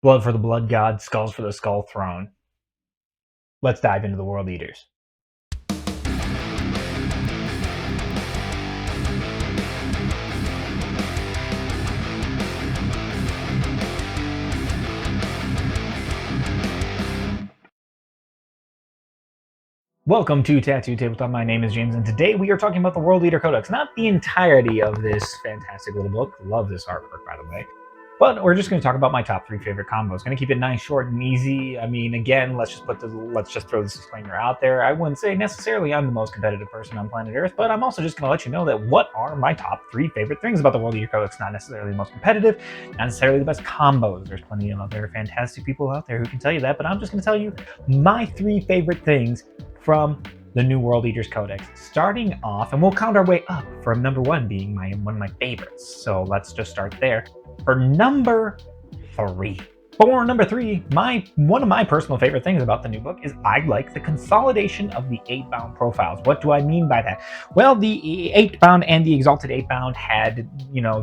Blood for the Blood God, Skulls for the Skull Throne. Let's dive into the World Eaters. Welcome to Tattoo Tabletop. My name is James, and today we are talking about the World Eater Codex. Not the entirety of this fantastic little book. Love this artwork, by the way. But we're just going to talk about my top 3 favorite combos. Going to keep it nice, short, and easy. I mean, again, let's just throw this disclaimer out there. I wouldn't say necessarily I'm the most competitive person on planet Earth, but I'm also just going to let you know that what are my top 3 favorite things about the World Eater Codex. Not necessarily the most competitive, not necessarily the best combos. There's plenty of other fantastic people out there who can tell you that, but I'm just going to tell you my 3 favorite things from the new World Eaters Codex. Starting off, and we'll count our way up from number 1 being one of my favorites. So let's just start there. For number 3. For number 3, one of my personal favorite things about the new book is I like the consolidation of the 8-bound profiles. What do I mean by that? Well, the 8-bound and the Exalted 8-bound had,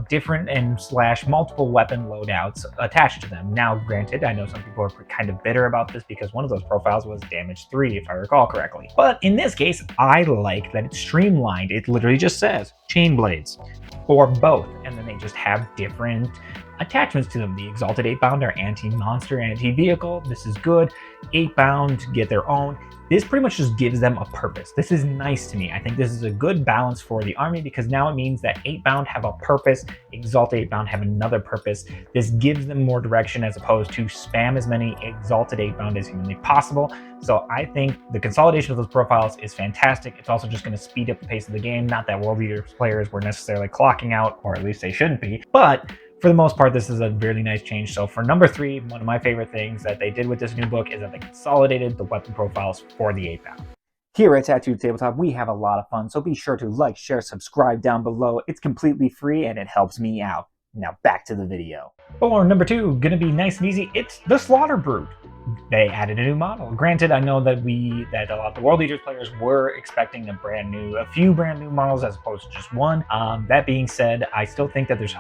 different and / multiple weapon loadouts attached to them. Now, granted, I know some people are kind of bitter about this because one of those profiles was damage 3, if I recall correctly. But in this case, I like that it's streamlined. It literally just says chain blades for both, and then they just have different attachments to them. The Exalted 8-bound are anti-monster, anti-vehicle. This is good. 8-bound get their own. This pretty much just gives them a purpose. This is nice to me. I think this is a good balance for the army because now it means that 8-bound have a purpose, Exalted 8-bound have another purpose. This gives them more direction as opposed to spam as many Exalted 8-bound as humanly possible. So I think the consolidation of those profiles is fantastic. It's also just going to speed up the pace of the game. Not that World Eaters players were necessarily clocking out, or at least they shouldn't be, but for the most part, this is a really nice change. So for number 3, one of my favorite things that they did with this new book is that they consolidated the weapon profiles for the 8-bound. Here at Tattoo Tabletop, we have a lot of fun, so be sure to like, share, subscribe down below. It's completely free and it helps me out. Now back to the video. For number 2, gonna be nice and easy, it's the Slaughter Brute. They added a new model. Granted, I know that a lot of the World Eaters players were expecting a few brand new models as opposed to just one. That being said, I still think that there's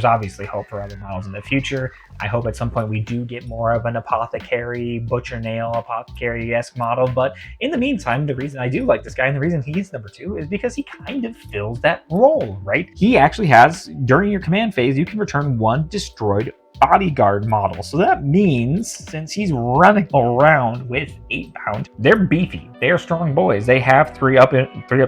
obviously hope for other models in the future. I hope at some point we do get more of an apothecary, butcher nail, apothecary-esque model. But in the meantime, the reason I do like this guy and the reason he's number 2 is because he kind of fills that role, right? He actually has, during your command phase, you can return 1 destroyed bodyguard model. So that means since he's running around with 8-bound, they're beefy. They're strong boys. They have 3 up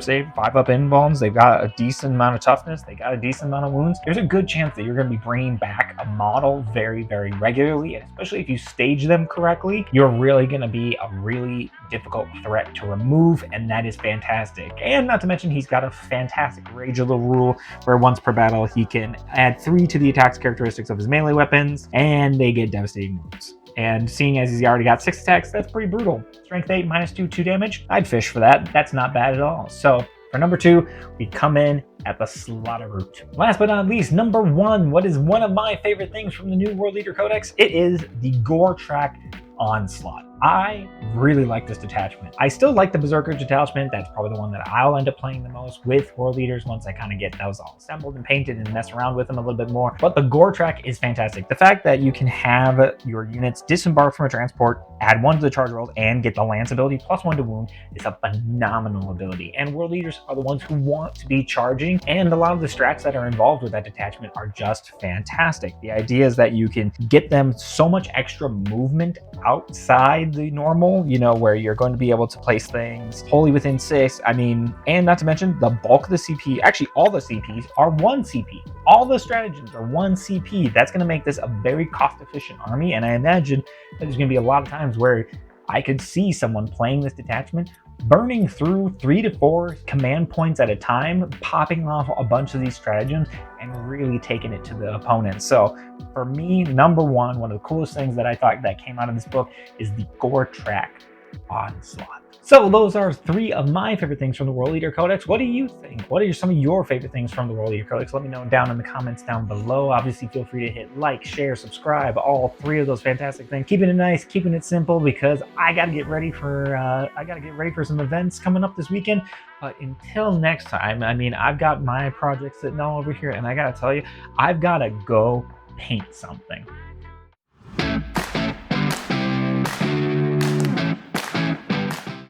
save, 5 up invulns. They've got a decent amount of toughness. They got a decent amount of wounds. There's a good chance that you're going to be bringing back a model very, very regularly, and especially if you stage them correctly, you're really going to be a really difficult threat to remove, and that is fantastic. And not to mention, he's got a fantastic Rage of the Rule, where once per battle, he can add 3 to the attacks characteristics of his melee weapons, and they get devastating wounds. And seeing as he's already got 6 attacks, that's pretty brutal. Strength 8, -2 damage. I'd fish for that. That's not bad at all. So for number 2, we come in at the Slaughter Brute. Last but not least, number 1, what is one of my favorite things from the new World Eater Codex? It is the Gore Track Onslaught. I really like this detachment. I still like the Berserker detachment. That's probably the one that I'll end up playing the most with World Eaters once I kind of get those all assembled and painted and mess around with them a little bit more. But the Gore Track is fantastic. The fact that you can have your units disembark from a transport, add 1 to the charge rolls, and get the Lance ability plus 1 to wound is a phenomenal ability. And World Eaters are the ones who want to be charging, and a lot of the strats that are involved with that detachment are just fantastic. The idea is that you can get them so much extra movement outside the normal, where you're going to be able to place things wholly within 6. I mean, and not to mention the bulk of the CP, actually all the CPs are 1 CP. All the stratagems are 1 CP. That's going to make this a very cost-efficient army, and I imagine that there's going to be a lot of times where I could see someone playing this detachment burning through 3 to 4 command points at a time, popping off a bunch of these stratagems and really taking it to the opponent. So for me, number 1, one of the coolest things that I thought that came out of this book is the Gore Track Onslaught. So those are 3 of my favorite things from the World Eater Codex. What do you think? What are some of your favorite things from the World Eater Codex? Let me know down in the comments down below. Obviously, feel free to hit like, share, subscribe, all 3 of those fantastic things. Keeping it nice, keeping it simple, because I gotta get ready for some events coming up this weekend. But until next time, I mean, I've got my projects sitting all over here, and I gotta tell you, I've gotta go paint something.